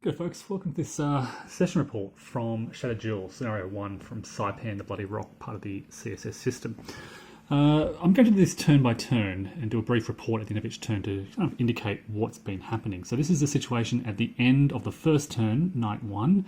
Good folks, welcome to this session report from Shattered Jewel, Scenario 1 from Saipan, the Bloody Rock, part of the CSS system. I'm going to do this turn by turn and do a brief report at the end of each turn to kind of indicate what's been happening. So this is the situation at the end of the first turn, night 1.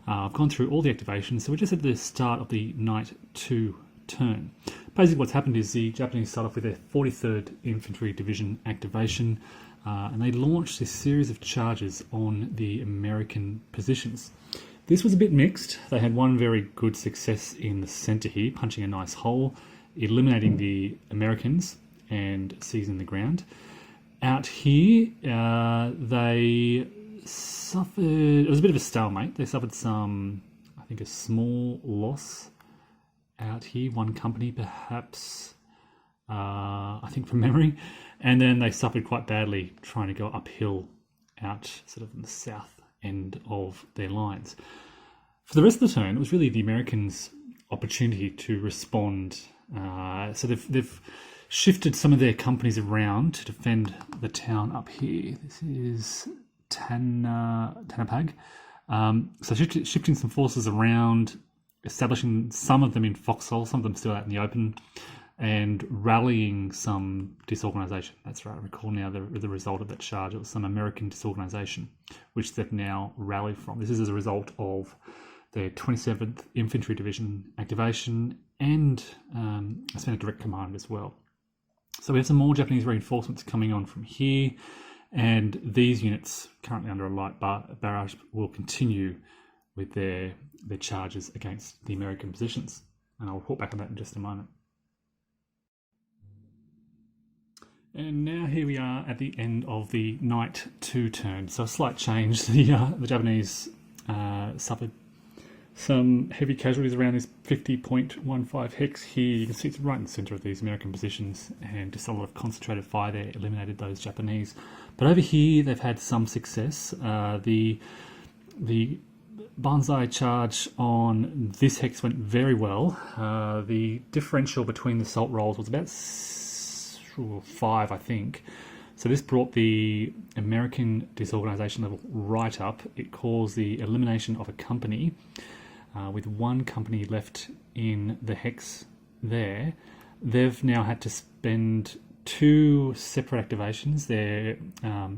I've gone through all the activations, so we're just at the start of the night 2 turn. Basically what's happened is the Japanese start off with their 43rd Infantry Division activation, and they launched this series of charges on the American positions. This was a bit mixed. They had one very good success in the centre here, punching a nice hole, eliminating the Americans and seizing the ground. Out here, they suffered, it was a bit of a stalemate. They suffered a small loss out here, one company perhaps, I think from memory, and then they suffered quite badly trying to go uphill out sort of in the south end of their lines. For the rest of the turn, it was really the Americans' opportunity to respond. So they've shifted some of their companies around to defend the town up here. This is Tanapag. So shifting some forces around, establishing some of them in foxhole, some of them still out in the open, and rallying some disorganisation. That's right, I recall now the result of that charge. It was some American disorganisation, which they've now rallied from. This is as a result of their 27th Infantry Division activation and I spent a direct command as well. So we have some more Japanese reinforcements coming on from here, and these units currently under a light barrage will continue with their charges against the American positions. And I'll report back on that in just a moment. And now here we are at the end of the night 2 turn. So a slight change. The Japanese suffered some heavy casualties around this 50.15 hex here. You can see it's right in the centre of these American positions, and just a lot of concentrated fire there eliminated those Japanese. But over here they've had some success. The Banzai charge on this hex went very well. The differential between the salt rolls was about 5, I think. So this brought the American disorganisation level right up. It caused the elimination of a company, with one company left in the hex there. They've now had to spend 2 separate activations, their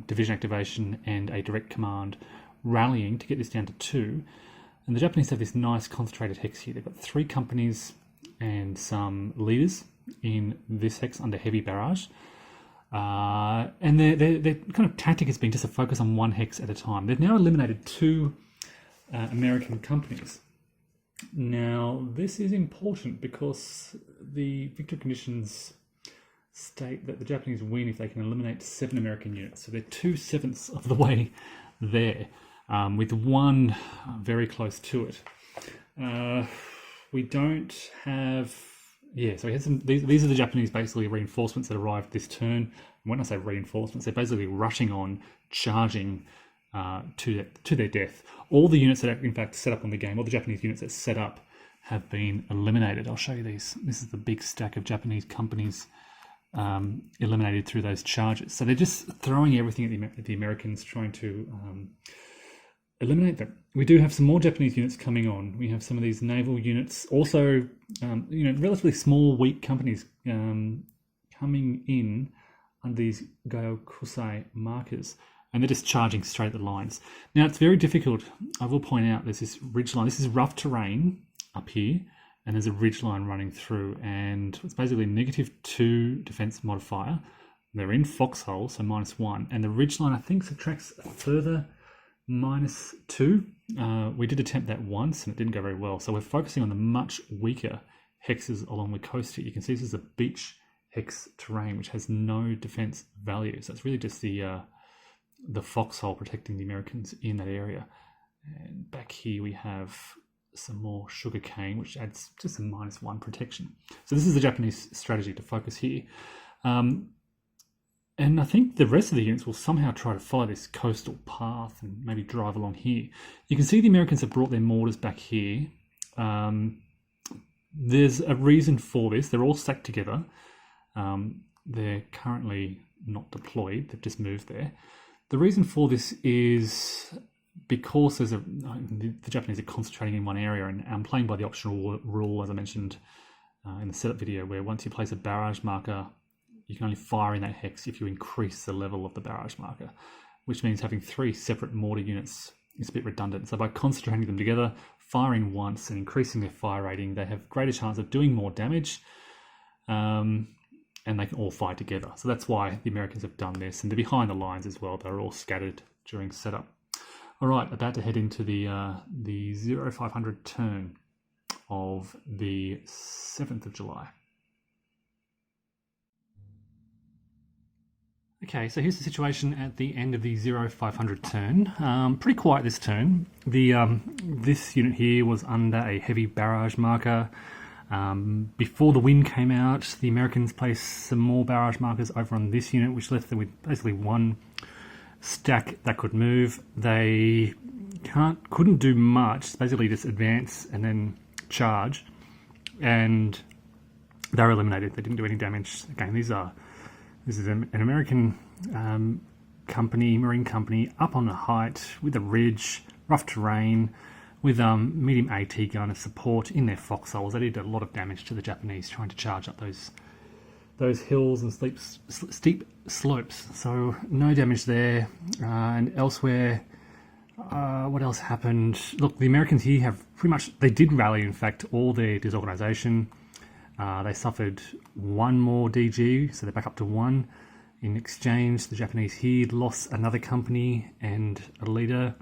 division activation and a direct command, rallying to get this down to 2. And the Japanese have this nice concentrated hex here. They've got 3 companies and some leaders in this hex under heavy barrage. And their kind of tactic has been just to focus on one hex at a time. They've now eliminated 2 American companies. Now, this is important because the victory conditions state that the Japanese win if they can eliminate 7 American units. So they're 2/7 of the way there, with one very close to it. We don't have... Yeah, so we had some. These are the Japanese basically reinforcements that arrived this turn. And when I say reinforcements, they're basically rushing on, charging to their death. All the units that are in fact set up on the game, all the Japanese units that set up, have been eliminated. I'll show you these. This is the big stack of Japanese companies eliminated through those charges. So they're just throwing everything at the Americans, trying to eliminate them. We do have some more Japanese units coming on. We have some of these naval units, also, relatively small, weak companies coming in under these Gaokusai markers, and they're just charging straight at the lines. Now, it's very difficult. I will point out there's this ridge line. This is rough terrain up here, and there's a ridge line running through, and it's basically -2 defense modifier. They're in foxhole, so -1, and the ridge line, I think, subtracts a further -2. We did attempt that once and it didn't go very well, so we're focusing on the much weaker hexes along the coast here. You can see this is a beach hex terrain which has no defense value, so it's really just the foxhole protecting the Americans in that area. And back here we have some more sugar cane, which adds just a -1 protection. So this is the Japanese strategy, to focus here. And I think the rest of the units will somehow try to follow this coastal path and maybe drive along here. You can see the Americans have brought their mortars back here. There's a reason for this. They're all stacked together. They're currently not deployed. They've just moved there. The reason for this is because the Japanese are concentrating in one area, and I'm playing by the optional rule, as I mentioned in the setup video, where once you place a barrage marker, you can only fire in that hex if you increase the level of the barrage marker, which means having 3 separate mortar units is a bit redundant. So by concentrating them together, firing once and increasing their fire rating, they have greater chance of doing more damage, and they can all fire together. So that's why the Americans have done this, and they're behind the lines as well. They're all scattered during setup. All right, about to head into the 0500 turn of the 7th of July. Okay, so here's the situation at the end of the 0500 turn. Pretty quiet this turn. This unit here was under a heavy barrage marker. Before the wind came out, the Americans placed some more barrage markers over on this unit, which left them with basically one stack that could move. They couldn't do much, basically just advance and then charge, and they were eliminated. They didn't do any damage. Again, this is an American company, marine company, up on the height with a ridge, rough terrain, with medium AT gun as support in their foxholes. They did a lot of damage to the Japanese trying to charge up those hills and steep slopes. So no damage there. And elsewhere, what else happened? Look, the Americans here have pretty much, they did rally, in fact, all their disorganization. They suffered 1 more DG, so they're back up to 1. In exchange, the Japanese here lost another company and a leader.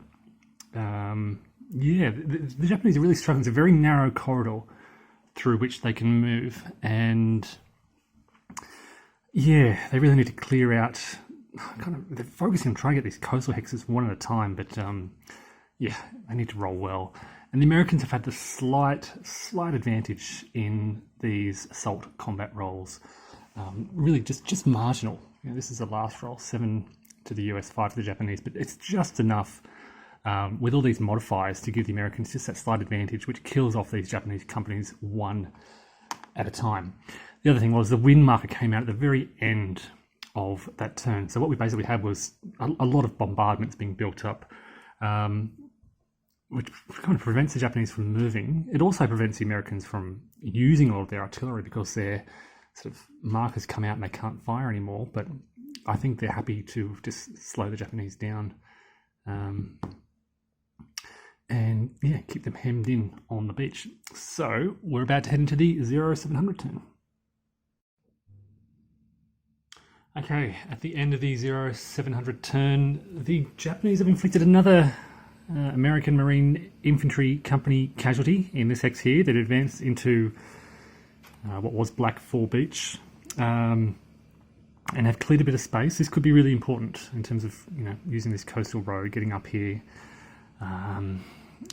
Yeah, the Japanese are really struggling. It's a very narrow corridor through which they can move, and yeah, they really need to clear out. They're focusing on trying to get these coastal hexes one at a time, but yeah, they need to roll well. And the Americans have had the slight advantage in these assault combat rolls. Really just marginal. You know, this is the last roll, 7 to the US, 5 to the Japanese, but it's just enough with all these modifiers to give the Americans just that slight advantage, which kills off these Japanese companies one at a time. The other thing was the wind marker came out at the very end of that turn. So what we basically had was a lot of bombardments being built up, which kind of prevents the Japanese from moving. It also prevents the Americans from using all of their artillery because their sort of markers come out and they can't fire anymore. But I think they're happy to just slow the Japanese down and yeah, keep them hemmed in on the beach. So we're about to head into the 0700 turn. Okay, at the end of the 0700 turn, the Japanese have inflicted another American Marine Infantry Company casualty in this hex here that advanced into what was Black 4 Beach, and have cleared a bit of space. This could be really important in terms of, you know, using this coastal road, getting up here.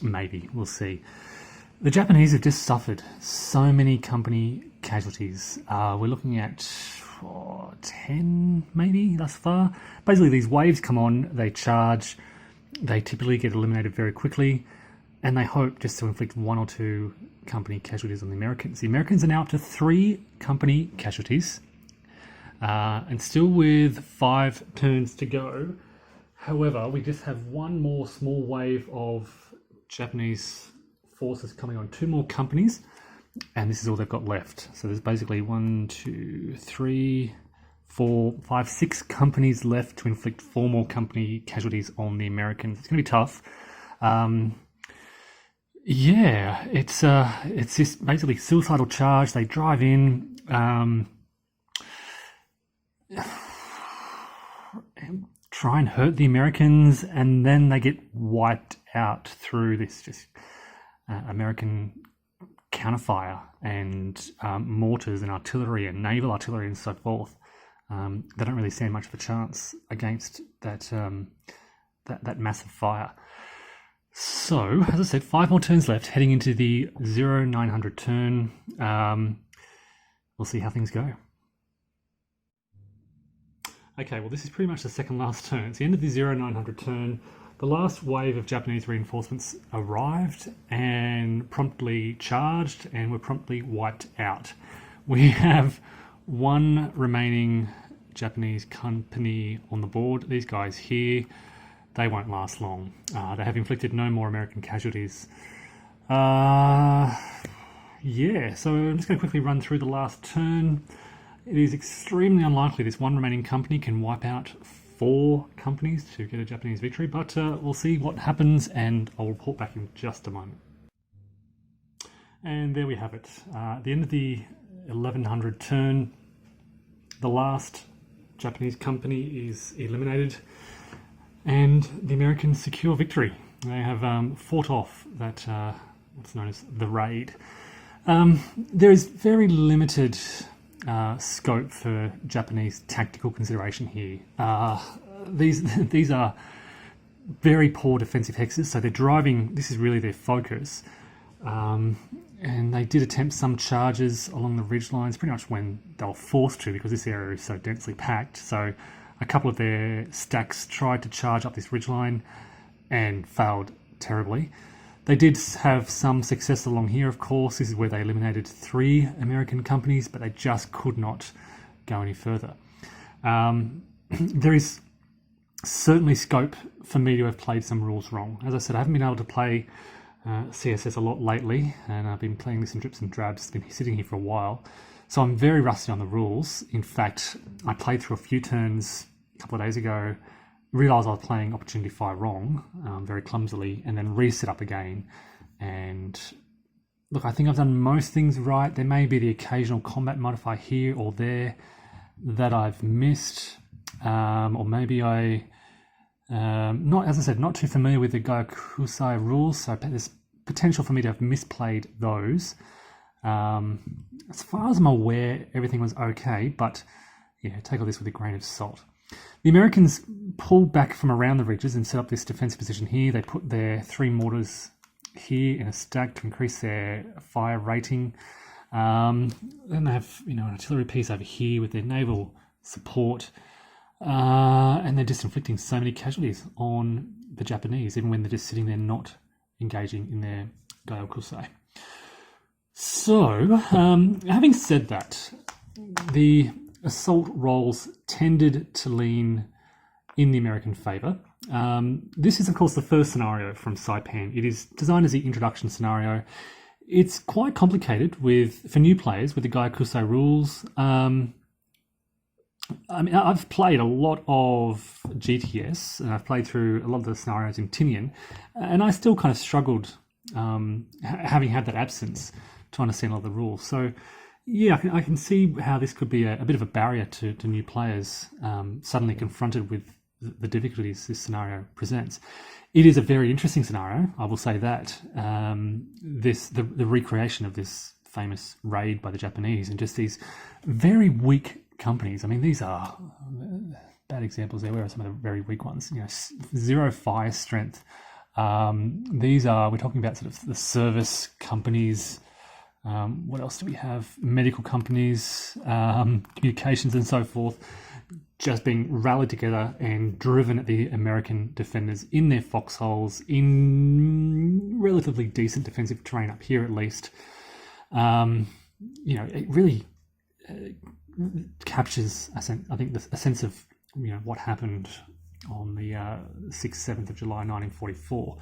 Maybe, we'll see. The Japanese have just suffered so many company casualties. We're looking at 10 maybe thus far. Basically, these waves come on, they charge, they typically get eliminated very quickly, and they hope just to inflict 1 or 2 company casualties on the Americans. The Americans are now up to 3 company casualties, and still with 5 turns to go. However, we just have 1 more small wave of Japanese forces coming on, 2 more companies, and this is all they've got left. So there's basically 1, 2, 3, 4, 5, 6 companies left to inflict 4 more company casualties on the Americans. It's going to be tough. Yeah, it's just basically suicidal charge. They drive in, try and hurt the Americans, and then they get wiped out through this just American counterfire and mortars and artillery and naval artillery and so forth. They don't really stand much of a chance against that massive fire. So, as I said, 5 more turns left, heading into the 0900 turn. We'll see how things go. Okay, well, this is pretty much the second last turn. It's the end of the 0900 turn. The last wave of Japanese reinforcements arrived and promptly charged and were promptly wiped out. We have 1 remaining Japanese company on the board. These guys here, they won't last long. They have inflicted no more American casualties. Yeah, so I'm just going to quickly run through the last turn. It is extremely unlikely this one remaining company can wipe out 4 companies to get a Japanese victory, but we'll see what happens, and I'll report back in just a moment. And there we have it. At the end of the 1100 turn, the last Japanese company is eliminated, and the Americans secure victory. They have fought off that what's known as the raid. There is very limited scope for Japanese tactical consideration here. These are very poor defensive hexes, so they're driving. This is really their focus. And they did attempt some charges along the ridge lines, pretty much when they were forced to, because this area is so densely packed. So a couple of their stacks tried to charge up this ridge line and failed terribly. They did have some success along here, of course. This is where they eliminated 3 American companies, but they just could not go any further. There is certainly scope for me to have played some rules wrong. As I said, I haven't been able to play CSS a lot lately, and I've been playing this in drips and drabs. It's been sitting here for a while, so I'm very rusty on the rules. In fact, I played through a few turns a couple of days ago, realised I was playing Opportunity Fire wrong, very clumsily, and then reset up again. And look, I think I've done most things right. There may be the occasional combat modifier here or there that I've missed, or maybe I not, as I said, not too familiar with the Gyakusai rules, so there's potential for me to have misplayed those. As far as I'm aware, everything was okay, but yeah, take all this with a grain of salt. The Americans pulled back from around the ridges and set up this defensive position here. They put their 3 mortars here in a stack to increase their fire rating. Then they have, an artillery piece over here with their naval support. And they're just inflicting so many casualties on the Japanese, even when they're just sitting there not engaging in their Gyakusai. So, having said that, the assault rolls tended to lean in the American favour. This is, of course, the first scenario from Saipan. It is designed as the introduction scenario. It's quite complicated for new players with the Gyakusai rules. I mean, I've played a lot of GTS, and I've played through a lot of the scenarios in Tinian, and I still kind of struggled, having had that absence, to understand a lot of the rules. So, yeah, I can see how this could be a bit of a barrier to new players suddenly confronted with the difficulties this scenario presents. It is a very interesting scenario, I will say that. The recreation of this famous raid by the Japanese, and just these very weak companies. I mean, these are bad examples there. Where are some of the very weak ones? 0 fire strength. These are, we're talking about sort of the service companies. What else do we have? Medical companies, communications and so forth, just being rallied together and driven at the American defenders in their foxholes, in relatively decent defensive terrain up here at least. It really captures, I think, a sense of what happened on the 6th, 7th of July 1944.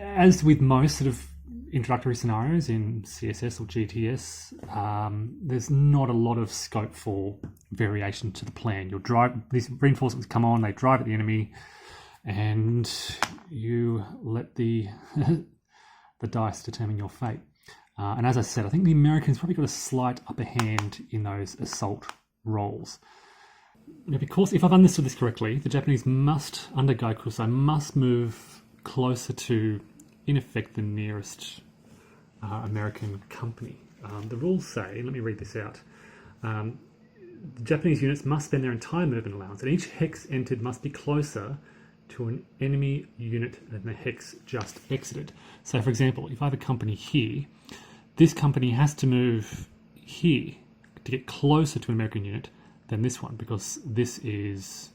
As with most sort of introductory scenarios in CSS or GTS, there's not a lot of scope for variation to the plan. These reinforcements come on, they drive at the enemy, and you let the the dice determine your fate. And as I said, I think the Americans probably got a slight upper hand in those assault rolls. Now, because if I've understood this correctly, the Japanese must, under Gyakusai, must move closer to, in effect, the nearest American company. The rules say, let me read this out, the Japanese units must spend their entire movement allowance, and each hex entered must be closer to an enemy unit than the hex just exited. So, for example, if I have a company here, this company has to move here to get closer to an American unit than this one, because this is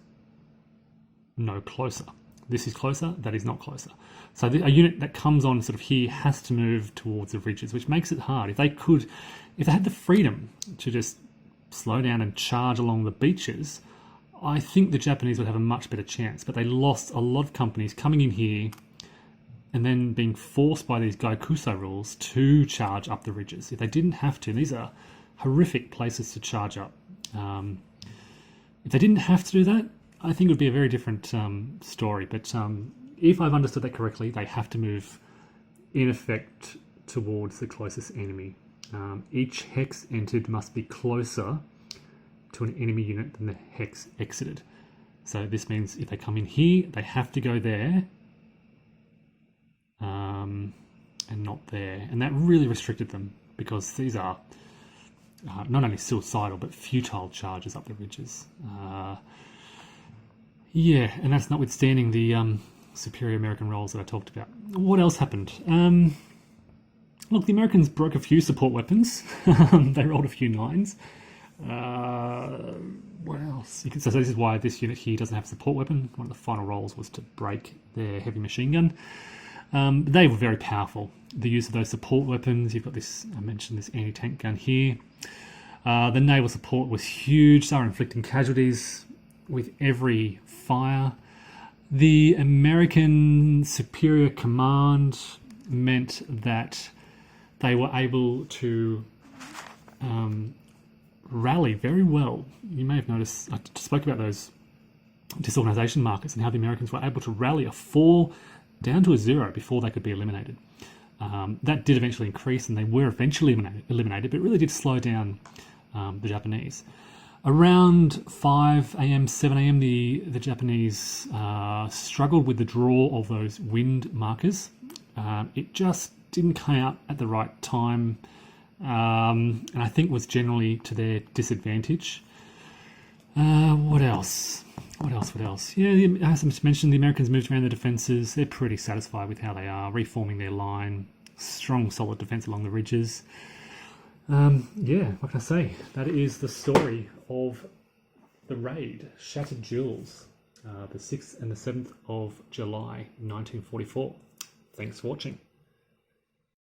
no closer. This is closer, that is not closer. So a unit that comes on sort of here has to move towards the ridges, which makes it hard. If they had the freedom to just slow down and charge along the beaches, I think the Japanese would have a much better chance, but they lost a lot of companies coming in here and then being forced by these Gaikuso rules to charge up the ridges. If they didn't have to, these are horrific places to charge up. If they didn't have to do that, I think it would be a very different story. But if I've understood that correctly, they have to move, in effect, towards the closest enemy. Each hex entered must be closer to an enemy unit than the hex exited. So this means if they come in here, they have to go there, and not there. And that really restricted them, because these are not only suicidal, but futile charges up the ridges. Yeah, and that's notwithstanding the superior American rolls that I talked about. What else happened? Look, the Americans broke a few support weapons. They rolled a few 9s. What else? So this is why this unit here doesn't have a support weapon. One of the final rolls was to break their heavy machine gun. They were very powerful. The use of those support weapons, you've got this, I mentioned this anti-tank gun here. The naval support was huge. They were inflicting casualties with every fire. The American superior command meant that they were able to rally very well. You may have noticed, I spoke about those disorganization markers and how the Americans were able to rally a 4 down to a 0 before they could be eliminated. That did eventually increase, and they were eventually eliminated, but it really did slow down the Japanese. Around 5 a.m., 7 a.m., the Japanese struggled with the draw of those wind markers. It just didn't come out at the right time, and I think was generally to their disadvantage. What else? Yeah, as I mentioned, the Americans moved around the defences. They're pretty satisfied with how they are, reforming their line. Strong, solid defence along the ridges. Yeah, what can I say? That is the story of the raid, Shattered Jewels, the 6th and the 7th of July, 1944. Thanks for watching.